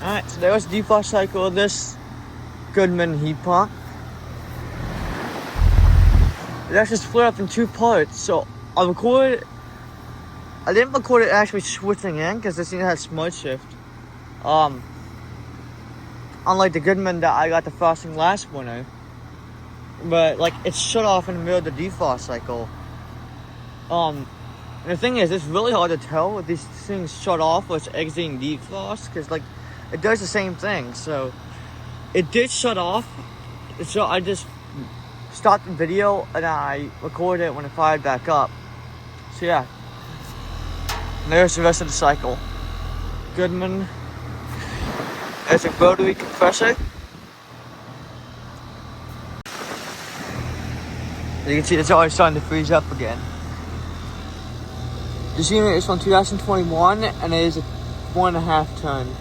Alright, so there's the defrost cycle of this Goodman heat pump. It actually split up in two parts. So I didn't record it actually switching in because this thing had smudge shift. Unlike the Goodman that I got defrosting last winter. But like it's shut off in the middle of the defrost cycle. And the thing is, it's really hard to tell if these things shut off or it's exiting defrost because like it does the same thing. So it did shut off. So I just stopped the video and I recorded it when it fired back up. So yeah, and there's the rest of the cycle. Goodman. There's a rotary compressor. You can see it's already starting to freeze up again. This unit is from 2021 and it is a 1.5 ton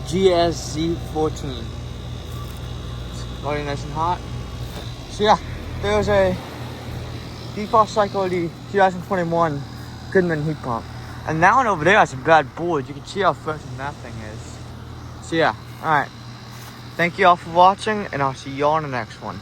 GSZ14. It's already nice and hot. So yeah, there's a defrost cycle of the 2021 Goodman heat pump. And that one over there has a bad board. You can see how frozen that thing is. So yeah, alright. Thank you all for watching and I'll see you all in the next one.